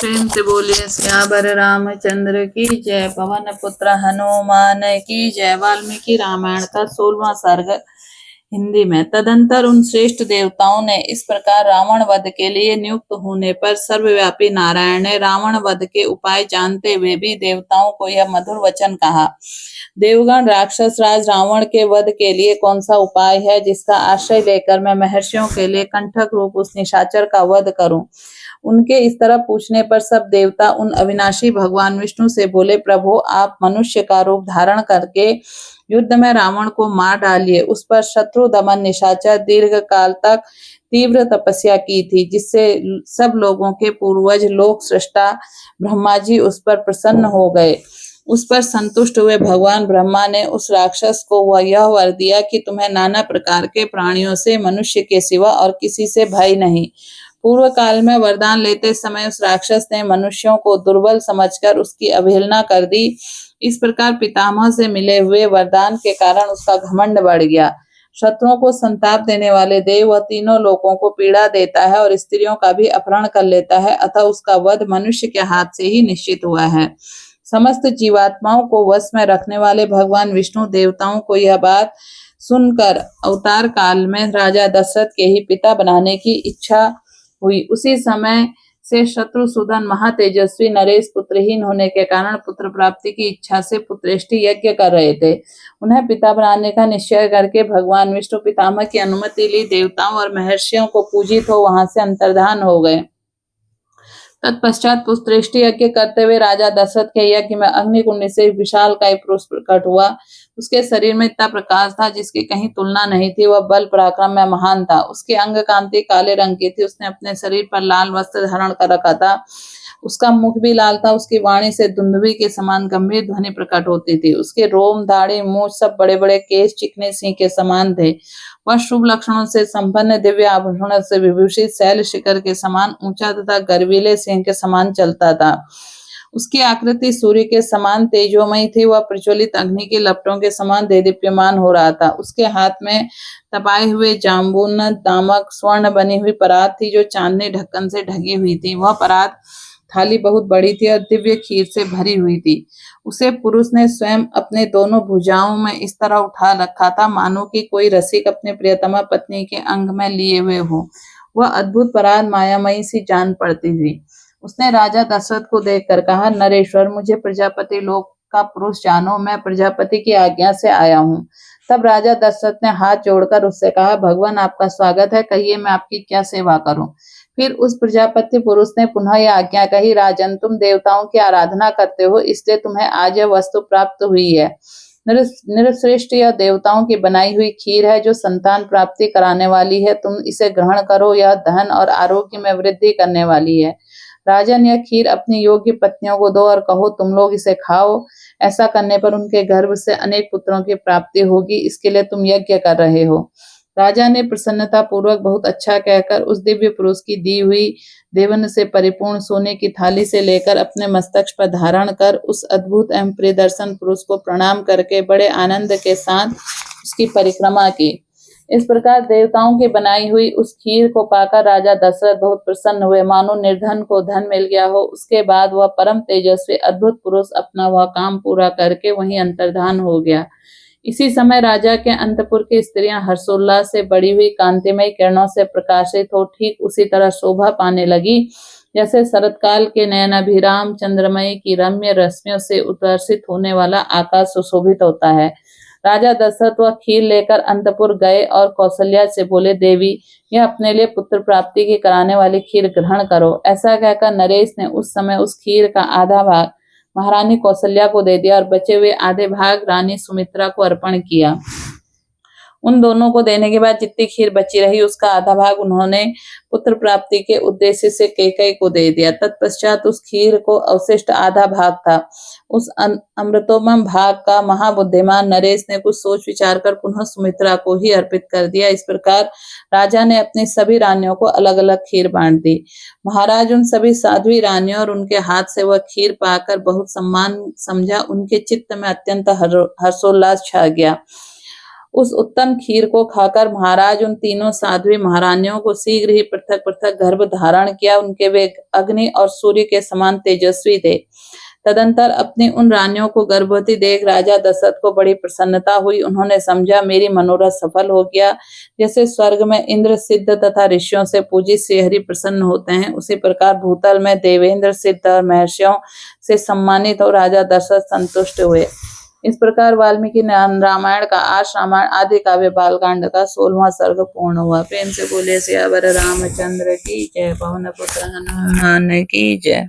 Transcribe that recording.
प्रेम से बोलिए सियावर रामचंद्र की जय। पवन पुत्र हनुमान की जय। वाल्मीकि रामायण का 16वां सर्ग हिंदी में। तदंतर उन श्रेष्ठ देवताओं ने इस प्रकार रावण वध के लिए नियुक्त होने पर सर्वव्यापी नारायण ने रावण वध के उपाय जानते हुए भी देवताओं को यह मधुर वचन कहा। देवगण, राक्षस राज रावण के वध के लिए कौन सा उपाय है जिसका आश्रय लेकर मैं महर्षियों के लिए कंठक रूप उस निशाचर का वध करूं। उनके इस तरह पूछने पर सब देवता उन अविनाशी भगवान विष्णु से बोले, प्रभु आप मनुष्य का रूप धारण करके युद्ध में रावण को मार डालिए। उस पर शत्रु दमन निशाचर दीर्घ काल तक तीव्र तपस्या की थी, जिससे सब लोगों के पूर्वज लोक सृष्टा ब्रह्मा जी उस पर प्रसन्न हो गए। उस पर संतुष्ट हुए भगवान ब्रह्मा ने उस राक्षस को वह यह वर दिया कि तुम्हें नाना प्रकार के प्राणियों से मनुष्य के सिवा और किसी से भय नहीं। पूर्व काल में वरदान लेते समय उस राक्षस ने मनुष्यों को दुर्बल समझकर उसकी अवहेलना कर दी। इस प्रकार पितामह से मिले हुए वरदान के कारण उसका घमंड बढ़ गया। शत्रुओं को संताप देने वाले देव वह तीनों लोगों को पीड़ा देता है और स्त्रियों का भी अपहरण कर लेता है, अतः उसका वध मनुष्य के हाथ से ही निश्चित हुआ है। समस्त जीवात्माओं को वश में रखने वाले भगवान विष्णु देवताओं को यह बात सुनकर अवतार काल में राजा दशरथ के ही पिता बनाने की इच्छा हुई। उसी समय से शत्रुसूदन महातेजस्वी नरेश पुत्रहीन होने के कारण पुत्र प्राप्ति की इच्छा से पुत्रेष्टि यज्ञ कर रहे थे। उन्हें पिता बनाने का निश्चय करके भगवान विष्णु पितामह की अनुमति ली, देवताओं और महर्षियों को पूजित हो वहां से अंतर्धान हो गए। तत्पश्चात पुत्रेष्टि यज्ञ करते हुए राजा दशरथ के यज्ञ में अग्निकुंड से विशालकाय पुरुष प्रकट हुआ। उसके शरीर में इतना प्रकाश था जिसकी कहीं तुलना नहीं थी। वह बल पराक्रम में महान था। उसकी अंग कांति काले रंग की थी। उसने अपने शरीर पर लाल वस्त्र धारण कर रखा था। उसका मुख भी लाल था। उसकी वाणी से दुंदुभी के समान गंभीर ध्वनि प्रकट होती थी। उसके रोम, दाढ़ी, मूछ सब बड़े बड़े केश चिकने सिंह के समान थे। वह शुभ लक्षणों से संपन्न, दिव्य आभूषणों से विभूषित, शैल शिखर के समान ऊंचा तथा गर्वीले सिंह के समान चलता था। उसकी आकृति सूर्य के समान तेजोमयी थी। वह प्रज्वलित अग्नि के लपटों के समान देदीप्यमान हो रहा था। उसके हाथ में तपाए हुए जाम्बून नामक स्वर्ण बनी हुई परात थी, जो चांदनी ढक्कन से ढकी हुई थी। वह परात थाली बहुत बड़ी थी और दिव्य खीर से भरी हुई थी। उसे पुरुष ने स्वयं अपने दोनों भुजाओं में इस तरह उठा रखा था मानो कि कोई रसिक अपने प्रियतमा पत्नी के अंग में लिए हुए हो। वह अद्भुत परात मायामयी सी जान पड़ती थी। उसने राजा दशरथ को देखकर कहा, नरेश्वर, मुझे प्रजापति लोक का पुरुष जानो। मैं प्रजापति की आज्ञा से आया हूँ। तब राजा दशरथ ने हाथ जोड़कर उससे कहा, भगवान आपका स्वागत है, कहिए मैं आपकी क्या सेवा करूं। फिर उस प्रजापति पुरुष ने पुनः यह आज्ञा कही, राजन, तुम देवताओं की आराधना करते हो, इसलिए तुम्हें आज यह वस्तु प्राप्त हुई है। नृश्रेष्ठ यह देवताओं की बनाई हुई खीर है, जो संतान प्राप्ति कराने वाली है। तुम इसे ग्रहण करो, यह धन और आरोग्य में वृद्धि करने वाली है। राजन, यह खीर अपनी योग्य पत्नियों को दो और कहो, तुम लोग इसे खाओ। ऐसा करने पर उनके गर्भ से अनेक पुत्रों की प्राप्ति होगी। इसके लिए तुम यज्ञ कर रहे हो। राजा ने प्रसन्नता पूर्वक बहुत अच्छा कहकर उस दिव्य पुरुष की दी हुई देवन से परिपूर्ण सोने की थाली से लेकर अपने मस्तक पर धारण कर उस अद्भुत एवं प्रियदर्शन पुरुष को प्रणाम करके बड़े आनंद के साथ उसकी परिक्रमा की। इस प्रकार देवताओं की बनाई हुई उस खीर को पाकर राजा दशरथ बहुत प्रसन्न हुए, मानो निर्धन को धन मिल गया हो। उसके बाद वह परम तेजस्वी अद्भुत पुरुष अपना वह काम पूरा करके वहीं अंतर्धान हो गया। इसी समय राजा के अंतपुर की स्त्रियां हर्षोल्लास से बड़ी हुई कांतिमय किरणों से प्रकाशित हो ठीक उसी तरह शोभा पाने लगी जैसे शरतकाल के नयनाभिराम चंद्रमय की रम्य रश्मियों से उत्कर्षित होने वाला आकाश सुशोभित होता है। राजा दशरथ वह खीर लेकर अंतपुर गए और कौशल्या से बोले, देवी, यह अपने लिए पुत्र प्राप्ति की कराने वाली खीर ग्रहण करो। ऐसा कहकर नरेश ने उस समय उस खीर का आधा भाग महारानी कौशल्या को दे दिया और बचे हुए आधे भाग रानी सुमित्रा को अर्पण किया। उन दोनों को देने के बाद जितनी खीर बची रही उसका आधा भाग उन्होंने पुत्र प्राप्ति के उद्देश्य से कैकेयी को दे दिया। तत्पश्चात उस खीर को अवशिष्ट आधा भाग था, उस अमृतोमय भाग का महाबुद्धिमान नरेश ने कुछ सोच विचार कर पुनः सुमित्रा को ही अर्पित कर दिया। इस प्रकार राजा ने अपनी सभी रानियों को अलग अलग खीर बांट दी। महाराज, उन सभी साध्वी रानियों और उनके हाथ से वह खीर पाकर बहुत सम्मान समझा। उनके चित्त में अत्यंत हर्षोल्लास छा गया। उस उत्तम खीर को खाकर महाराज उन तीनों साध्वी महारानियों को शीघ्र ही पृथक पृथक गर्भ धारण किया। उनके वे अग्नि और सूर्य के समान तेजस्वी थे। तदंतर अपनी उन रानियों को गर्भवती देख राजा दशरथ को बड़ी प्रसन्नता हुई। उन्होंने समझा मेरी मनोरथ सफल हो गया। जैसे स्वर्ग में इंद्र सिद्ध तथा ऋषियों से पूजित श्रीहरि प्रसन्न होते हैं, उसी प्रकार भूतल में देवेंद्र सिद्ध और महर्षियों से सम्मानित हो राजा दशरथ संतुष्ट हुए। इस प्रकार वाल्मीकि रामायण का आर्ष रामायण आदि काव्य बालकांड का 16वां सर्ग पूर्ण हुआ। प्रेम से बोले सियावर रामचंद्र की जय, पवन पुत्र हनुमान की जय।